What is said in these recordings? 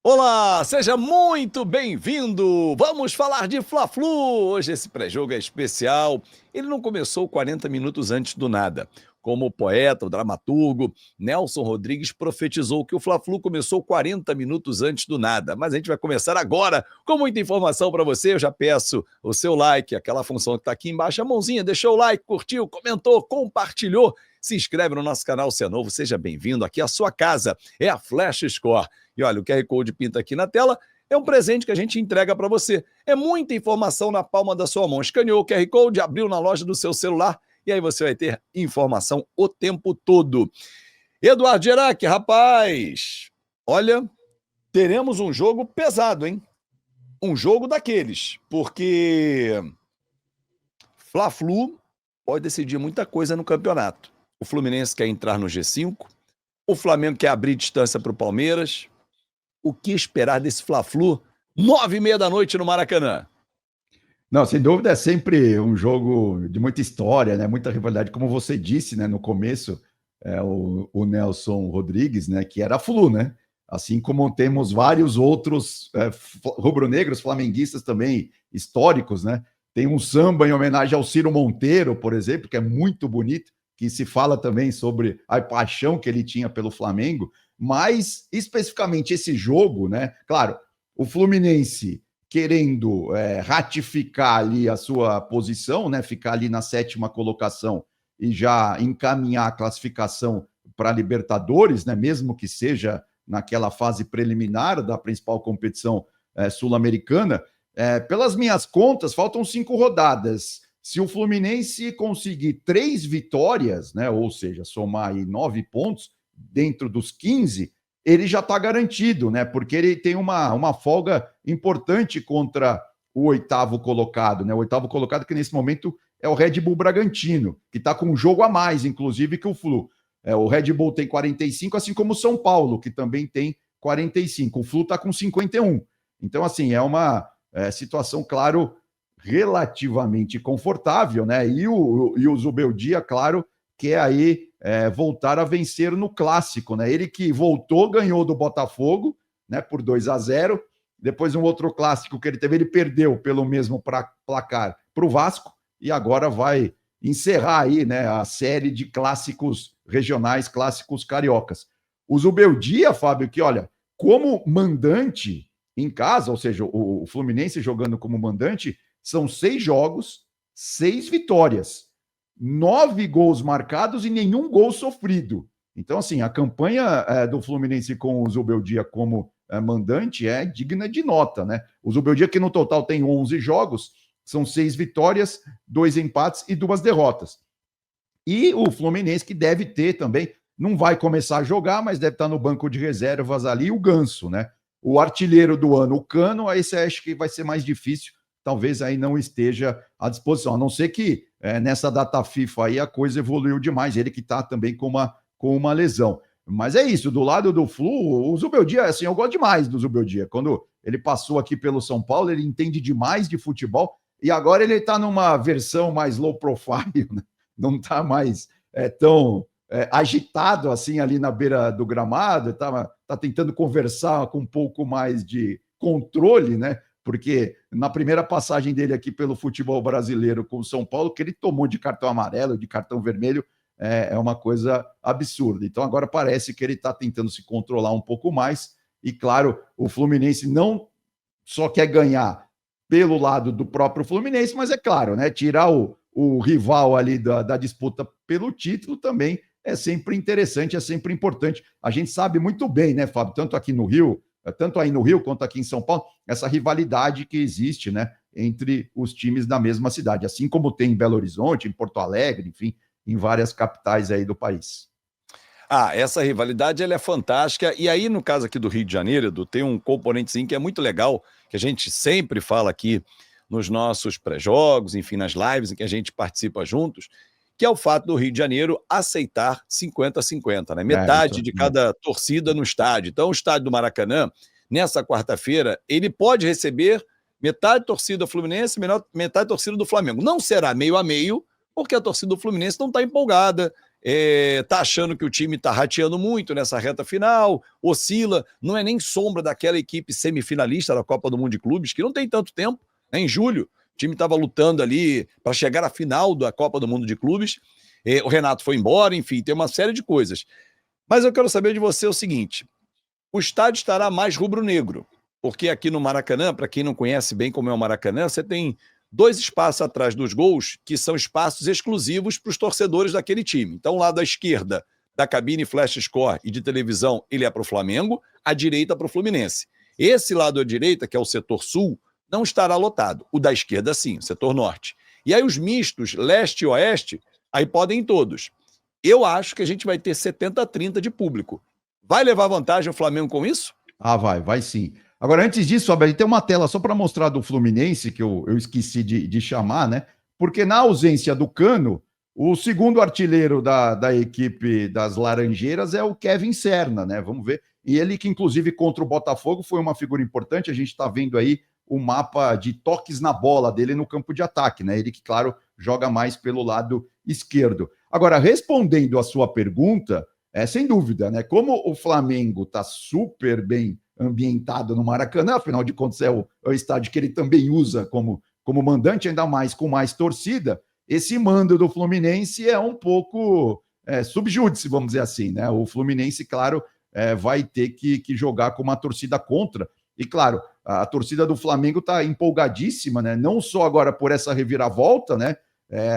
Olá, seja muito bem-vindo! Vamos falar de Fla-Flu! Hoje esse pré-jogo é especial. Ele não começou 40 minutos antes do nada. Como o poeta, o dramaturgo, Nelson Rodrigues profetizou que o Fla-Flu começou 40 minutos antes do nada. Mas a gente vai começar agora com muita informação para você. Eu já peço o seu like, aquela função que está aqui embaixo, a mãozinha, deixou o like, curtiu, comentou, compartilhou. Se inscreve no nosso canal se é novo, seja bem-vindo. Aqui é a sua casa, é a Flash Score. E olha, o QR Code pinta aqui na tela, é um presente que a gente entrega para você. É muita informação na palma da sua mão. Escaneou o QR Code, abriu na loja do seu celular e aí você vai ter informação o tempo todo. Eduardo Gerac, rapaz, olha, teremos um jogo pesado, hein? Um jogo daqueles, porque Fla-Flu pode decidir muita coisa no campeonato. O Fluminense quer entrar no G5, o Flamengo quer abrir distância para o Palmeiras. O que esperar desse Fla-Flu? 9h30 da noite no Maracanã. Não, sem dúvida é sempre um jogo de muita história, né? Muita rivalidade, como você disse, né? No começo, o Nelson Rodrigues, né? Que era Flu, né? Assim como temos vários outros rubro-negros, flamenguistas também históricos, né? Tem um samba em homenagem ao Ciro Monteiro, por exemplo, que é muito bonito, que se fala também sobre a paixão que ele tinha pelo Flamengo, mas especificamente esse jogo, né? Claro, o Fluminense querendo ratificar ali a sua posição, né? Ficar ali na 7ª colocação e já encaminhar a classificação para a Libertadores, né? Mesmo que seja naquela fase preliminar da principal competição sul-americana. Pelas minhas contas, faltam 5 rodadas. Se o Fluminense conseguir 3 vitórias, né? Ou seja, somar aí 9 pontos dentro dos 15, ele já está garantido, né? Porque ele tem uma folga importante contra o 8º colocado, né? O 8º colocado que nesse momento é o Red Bull Bragantino, que está com um jogo a mais, inclusive, que o Flu. O Red Bull tem 45, assim como o São Paulo, que também tem 45. O Flu está com 51. Então, assim, é uma situação, claro, relativamente confortável, né? E o Zubeldia, claro, quer aí voltar a vencer no clássico, né? Ele que voltou, ganhou do Botafogo, né? Por 2-0. Depois um outro clássico que ele teve, ele perdeu pelo mesmo placar para o Vasco e agora vai encerrar aí, né? A série de clássicos regionais, clássicos cariocas. O Zubeldia, Fábio, que olha, como mandante em casa, ou seja, o Fluminense jogando como mandante, são 6 jogos, 6 vitórias. 9 gols marcados e nenhum gol sofrido. Então, assim, a campanha do Fluminense com o Zubeldia como mandante é digna de nota, né? O Zubeldia, que no total tem 11 jogos, são 6 vitórias, 2 empates e 2 derrotas. E o Fluminense, que deve ter também, não vai começar a jogar, mas deve estar no banco de reservas ali, o Ganso, né? O artilheiro do ano, o Cano, esse acho que vai ser mais difícil, talvez aí não esteja à disposição, a não ser que nessa data FIFA aí a coisa evoluiu demais, ele que está também com uma lesão. Mas é isso, do lado do Flu, o Zubeldia, assim, eu gosto demais do Zubeldia. Quando ele passou aqui pelo São Paulo, ele entende demais de futebol e agora ele está numa versão mais low profile, né? Não está mais tão agitado assim ali na beira do gramado, tá tentando conversar com um pouco mais de controle, né? Porque na primeira passagem dele aqui pelo futebol brasileiro com o São Paulo, que ele tomou de cartão amarelo, de cartão vermelho, é uma coisa absurda. Então agora parece que ele está tentando se controlar um pouco mais. E claro, o Fluminense não só quer ganhar pelo lado do próprio Fluminense, mas é claro, né? Tirar o rival ali da disputa pelo título também é sempre interessante, é sempre importante. A gente sabe muito bem, né, Fábio? Tanto aqui no Rio, tanto aí no Rio quanto aqui em São Paulo, essa rivalidade que existe, né, entre os times da mesma cidade, assim como tem em Belo Horizonte, em Porto Alegre, enfim, em várias capitais aí do país. Essa rivalidade ela é fantástica. E aí, no caso aqui do Rio de Janeiro, Edu, tem um componentezinho que é muito legal, que a gente sempre fala aqui nos nossos pré-jogos, enfim, nas lives em que a gente participa juntos, que é o fato do Rio de Janeiro aceitar 50-50, né? Metade de cada torcida no estádio. Então, o estádio do Maracanã, nessa quarta-feira, ele pode receber metade torcida Fluminense, metade torcida do Flamengo. Não será meio a meio, porque a torcida do Fluminense não está empolgada, tá achando que o time está rateando muito nessa reta final, oscila, não é nem sombra daquela equipe semifinalista da Copa do Mundo de Clubes, que não tem tanto tempo, né? Em julho, o time estava lutando ali para chegar à final da Copa do Mundo de Clubes, o Renato foi embora, enfim, tem uma série de coisas. Mas eu quero saber de você o seguinte, o estádio estará mais rubro-negro, porque aqui no Maracanã, para quem não conhece bem como é o Maracanã, você tem 2 espaços atrás dos gols que são espaços exclusivos para os torcedores daquele time. Então, o lado à esquerda da cabine Flash Score e de televisão, ele é para o Flamengo, à direita para o Fluminense. Esse lado à direita, que é o setor sul, não estará lotado. O da esquerda, sim, o setor norte. E aí os mistos, leste e oeste, aí podem todos. Eu acho que a gente vai ter 70-30 de público. Vai levar vantagem o Flamengo com isso? Ah, vai sim. Agora, antes disso, Abel, tem uma tela só para mostrar do Fluminense, que eu esqueci de chamar, né? Porque na ausência do Cano, o segundo artilheiro da equipe das Laranjeiras é o Kevin Serna, né? Vamos ver. E ele que, inclusive, contra o Botafogo foi uma figura importante. A gente está vendo aí o mapa de toques na bola dele no campo de ataque, né? Ele que, claro, joga mais pelo lado esquerdo. Agora, respondendo a sua pergunta, sem dúvida, né? Como o Flamengo está super bem ambientado no Maracanã, afinal de contas é o estádio que ele também usa como mandante, ainda mais com mais torcida, esse mando do Fluminense é um pouco subjúdice, vamos dizer assim, né? O Fluminense, claro, vai ter que jogar com uma torcida contra, e claro, a torcida do Flamengo está empolgadíssima, né? Não só agora por essa reviravolta, né?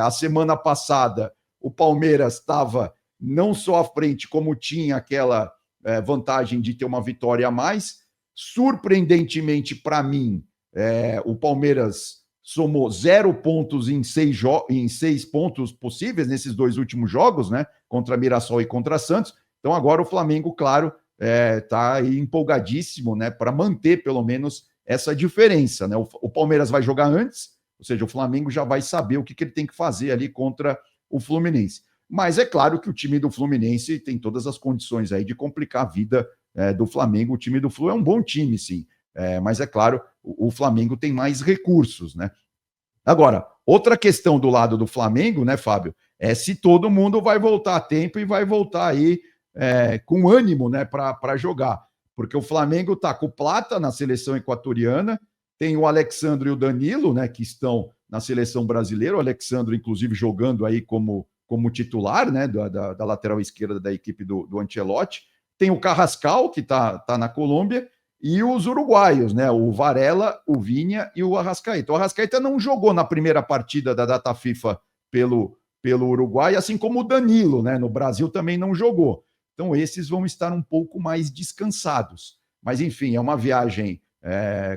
A semana passada o Palmeiras estava não só à frente, como tinha aquela vantagem de ter uma vitória a mais. Surpreendentemente, para mim, o Palmeiras somou 0 pontos em 6 pontos possíveis nesses 2 últimos jogos, né? Contra Mirassol e contra Santos. Então, agora o Flamengo, claro, está empolgadíssimo, né? Para manter pelo menos essa diferença, né? O Palmeiras vai jogar antes, ou seja, o Flamengo já vai saber o que ele tem que fazer ali contra o Fluminense. Mas é claro que o time do Fluminense tem todas as condições aí de complicar a vida do Flamengo. O time do Flu é um bom time, sim. Mas é claro, o Flamengo tem mais recursos, né? Agora, outra questão do lado do Flamengo, né, Fábio, é se todo mundo vai voltar a tempo e vai voltar aí com ânimo, né, para jogar. Porque o Flamengo tá com o Plata na seleção equatoriana, tem o Alexandre e o Danilo, né, que estão na seleção brasileira, o Alexandre, inclusive, jogando aí como titular, né, da lateral esquerda da equipe do Ancelotti. Tem o Carrascal, que tá na Colômbia, e os uruguaios, né, o Varela, o Vinha e o Arrascaeta. O Arrascaeta não jogou na primeira partida da data FIFA pelo Uruguai, assim como o Danilo, né, no Brasil também não jogou. Então esses vão estar um pouco mais descansados. Mas enfim, é uma viagem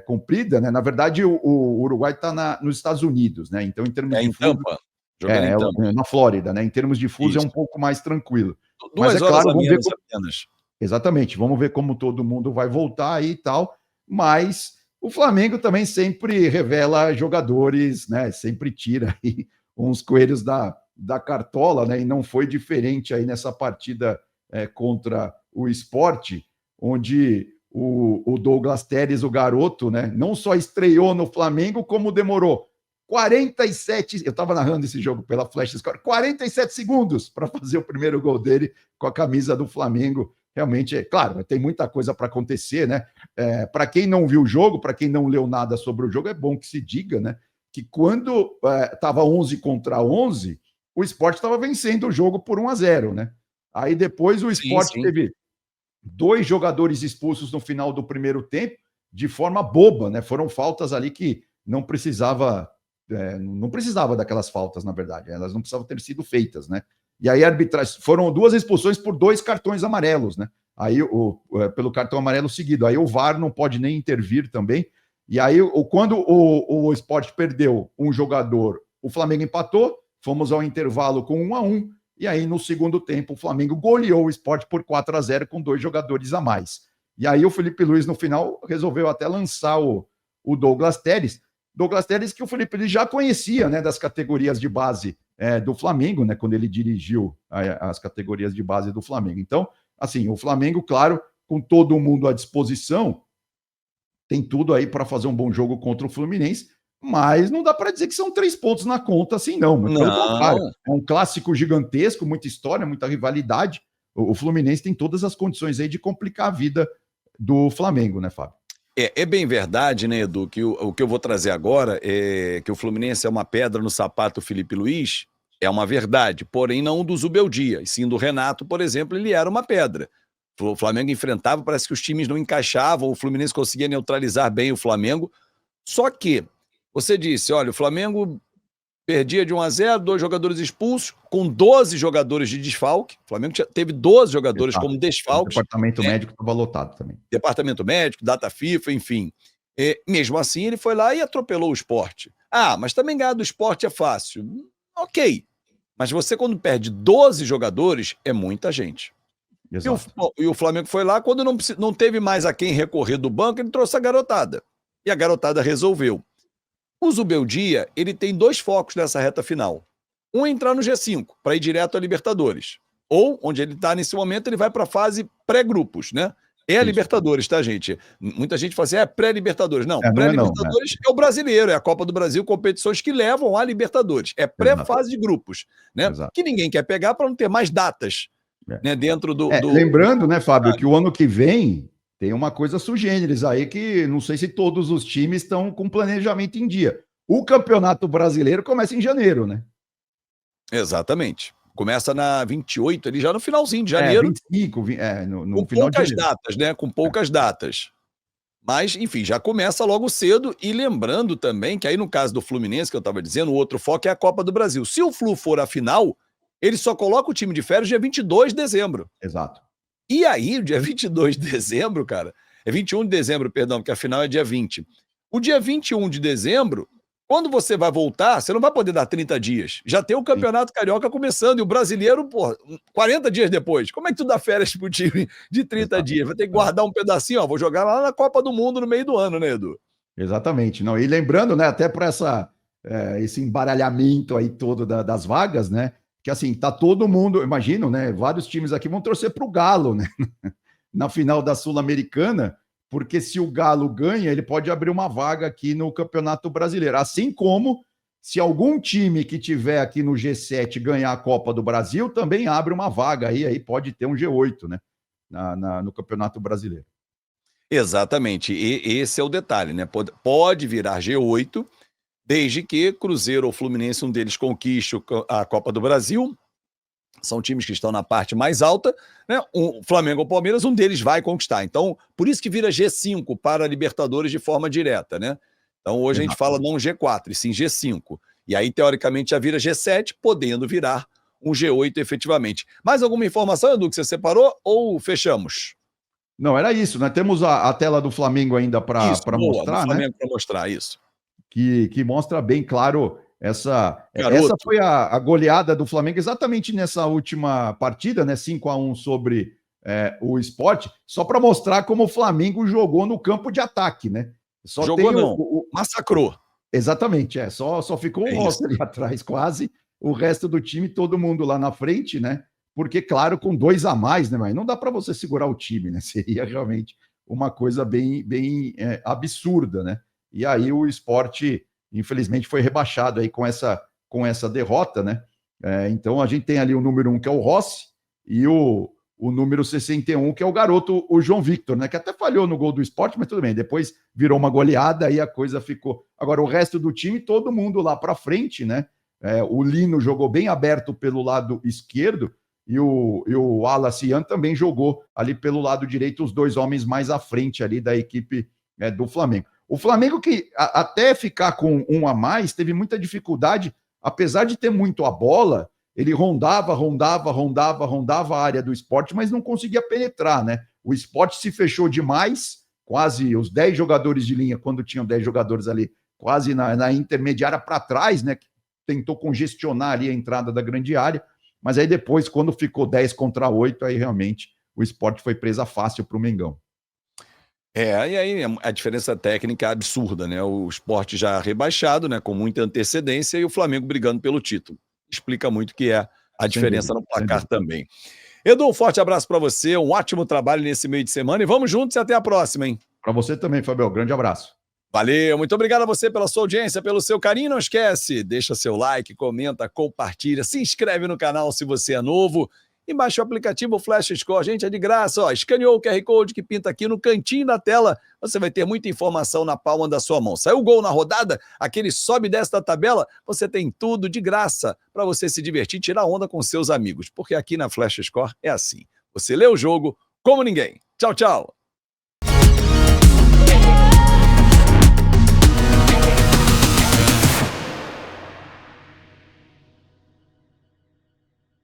comprida, né? Na verdade, o Uruguai está nos Estados Unidos, né? Então, em termos de em Tampa. Jogando em Tampa. Na Flórida, né? Em termos de fuso, Isso. é um pouco mais tranquilo. 2 Mas, horas claro, a vamos ver menos apenas. Exatamente, vamos ver como todo mundo vai voltar aí e tal. Mas o Flamengo também sempre revela jogadores, né? Sempre tira aí uns coelhos da cartola, né? E não foi diferente aí nessa partida contra o Sport, onde o Douglas Telles, o garoto, né? Não só estreou no Flamengo, como demorou 47, eu estava narrando esse jogo pela Flash Score, 47 segundos para fazer o primeiro gol dele com a camisa do Flamengo. Realmente, claro, tem muita coisa para acontecer, né? Para quem não viu o jogo, para quem não leu nada sobre o jogo, é bom que se diga, né? Que quando estava 11 contra 11, o Sport estava vencendo o jogo por 1-0, né? Aí depois o Sport teve 2 jogadores expulsos no final do primeiro tempo, de forma boba, né? Foram faltas ali que não precisava daquelas faltas, na verdade. Elas não precisavam ter sido feitas, né? E aí foram 2 expulsões por 2 cartões amarelos, né? Aí pelo cartão amarelo seguido. Aí o VAR não pode nem intervir também. E aí quando o Sport perdeu um jogador, o Flamengo empatou, fomos ao intervalo com 1-1. E aí, no segundo tempo, o Flamengo goleou o Sport por 4-0 com 2 jogadores a mais. E aí o Felipe Luiz, no final, resolveu até lançar o Douglas Telles. Douglas Telles que o Felipe Luiz já conhecia, né, das categorias de base do Flamengo, né, quando ele dirigiu as categorias de base do Flamengo. Então, assim, o Flamengo, claro, com todo mundo à disposição, tem tudo aí para fazer um bom jogo contra o Fluminense. mas não dá para dizer que são 3 pontos na conta assim, não. Mas pelo contrário, Não. é um clássico gigantesco, muita história, muita rivalidade. O Fluminense tem todas as condições aí de complicar a vida do Flamengo, né, Fábio? É bem verdade, né, Edu, que o que eu vou trazer agora é que o Fluminense é uma pedra no sapato do Felipe Luiz, é uma verdade, porém não do Zubeldia, e sim do Renato, por exemplo, ele era uma pedra. O Flamengo enfrentava, parece que os times não encaixavam, o Fluminense conseguia neutralizar bem o Flamengo, só que você disse, olha, o Flamengo perdia de 1-0, 2 jogadores expulsos, com 12 jogadores de desfalque, o Flamengo teve 12 jogadores Exato. como O desfalques, departamento né? médico estava lotado também. Departamento médico, data FIFA, enfim. Mesmo assim, ele foi lá e atropelou o Sport. Ah, mas também ganhar do Sport é fácil. Ok. Mas você, quando perde 12 jogadores, é muita gente. Exato. E o Flamengo foi lá, quando não teve mais a quem recorrer do banco, ele trouxe a garotada. E a garotada resolveu. O Zubeldia, ele tem 2 focos nessa reta final. Um é entrar no G5, para ir direto à Libertadores. Ou, onde ele está nesse momento, ele vai para a fase pré-grupos, né? É a Isso. Libertadores, tá, gente? Muita gente fala assim, é pré-Libertadores. Não, Não é não, pré-Libertadores é o brasileiro, é a Copa do Brasil, competições que levam à Libertadores. É Exato. pré-fase de grupos, né? Exato. Que ninguém quer pegar para não ter mais datas, né, dentro Lembrando, né, Fábio, que o ano que vem tem uma coisa sui generis aí que não sei se todos os times estão com planejamento em dia. O Campeonato Brasileiro começa em janeiro, né? Exatamente. Começa na 28, ali já no finalzinho de janeiro. 25, no Com final de poucas janeiro. datas, né? Com poucas datas. Mas, enfim, já começa logo cedo. E lembrando também que aí no caso do Fluminense, que eu estava dizendo, o outro foco é a Copa do Brasil. Se o Flu for a final, ele só coloca o time de férias dia 22 de dezembro. Exato. E aí, dia 22 de dezembro, cara, é 21 de dezembro, perdão, porque a final é dia 20. O dia 21 de dezembro, quando você vai voltar, você não vai poder dar 30 dias. Já tem o Campeonato Carioca começando e o brasileiro, pô, 40 dias depois. Como é que tu dá férias pro time de 30 Exato. dias? Vai ter que guardar um pedacinho, ó, vou jogar lá na Copa do Mundo no meio do ano, né, Edu? Exatamente. Não, e lembrando, né, até para esse embaralhamento aí todo das vagas, né? Que assim, tá todo mundo, imagino, né? Vários times aqui vão torcer para o Galo, né? Na final da Sul-Americana, porque se o Galo ganha, ele pode abrir uma vaga aqui no Campeonato Brasileiro. Assim como se algum time que tiver aqui no G7 ganhar a Copa do Brasil, também abre uma vaga aí pode ter um G8, né? No Campeonato Brasileiro. Exatamente. E esse é o detalhe, né? Pode virar G8, desde que Cruzeiro ou Fluminense, um deles conquiste a Copa do Brasil. São times que estão na parte mais alta, né? O Flamengo ou Palmeiras, um deles vai conquistar. Então, por isso que vira G5 para a Libertadores de forma direta, né? Então, hoje a gente fala não G4, e sim G5. E aí, teoricamente, já vira G7, podendo virar um G8 efetivamente. Mais alguma informação, Edu, que você separou ou fechamos? Não, era isso, né? Temos a tela do Flamengo ainda para Do mostrar, né? Flamengo para mostrar isso. Que mostra bem claro essa Garoto. foi a goleada do Flamengo exatamente nessa última partida, né? 5-1 sobre o Sport, só para mostrar como o Flamengo jogou no campo de ataque, né? Só Jogou tem não, massacrou. Exatamente, só ficou o Rossi ali atrás quase, o resto do time, todo mundo lá na frente, né? Porque, claro, com 2 a mais, né, mas não dá para você segurar o time, né? Seria realmente uma coisa bem absurda, né? E aí o Sport, infelizmente, foi rebaixado aí com essa derrota, né? Então a gente tem ali o número 1, que é o Rossi, e o número 61, que é o garoto, o João Victor, né? Que até falhou no gol do Sport, mas tudo bem, depois virou uma goleada e a coisa ficou. Agora, o resto do time, todo mundo lá para frente, né? O Lino jogou bem aberto pelo lado esquerdo, e o Wallace Ian também jogou ali pelo lado direito, os 2 homens mais à frente ali da equipe do Flamengo. O Flamengo que até ficar com 1 a mais, teve muita dificuldade, apesar de ter muito a bola, ele rondava a área do Sport, mas não conseguia penetrar, né? O Sport se fechou demais, quase os 10 jogadores de linha, quando tinham 10 jogadores ali, quase na intermediária para trás, né? Tentou congestionar ali a entrada da grande área, mas aí depois, quando ficou 10 contra 8, aí realmente o Sport foi presa fácil para o Mengão. E aí a diferença técnica é absurda, né? O Sport já rebaixado, né? Com muita antecedência, e o Flamengo brigando pelo título. Explica muito o que é a diferença no placar também. Edu, um forte abraço para você, um ótimo trabalho nesse meio de semana e vamos juntos e até a próxima, hein? Para você também, Fabio. Grande abraço. Valeu, muito obrigado a você pela sua audiência, pelo seu carinho. Não esquece, deixa seu like, comenta, compartilha, se inscreve no canal se você é novo e baixa o aplicativo Flash Score. Gente, é de graça, ó. Escaneou o QR Code que pinta aqui no cantinho da tela. Você vai ter muita informação na palma da sua mão. Saiu o gol na rodada, aquele sobe e desce da tabela, você tem tudo de graça para você se divertir e tirar onda com seus amigos. Porque aqui na Flash Score é assim. Você lê o jogo como ninguém. Tchau, tchau.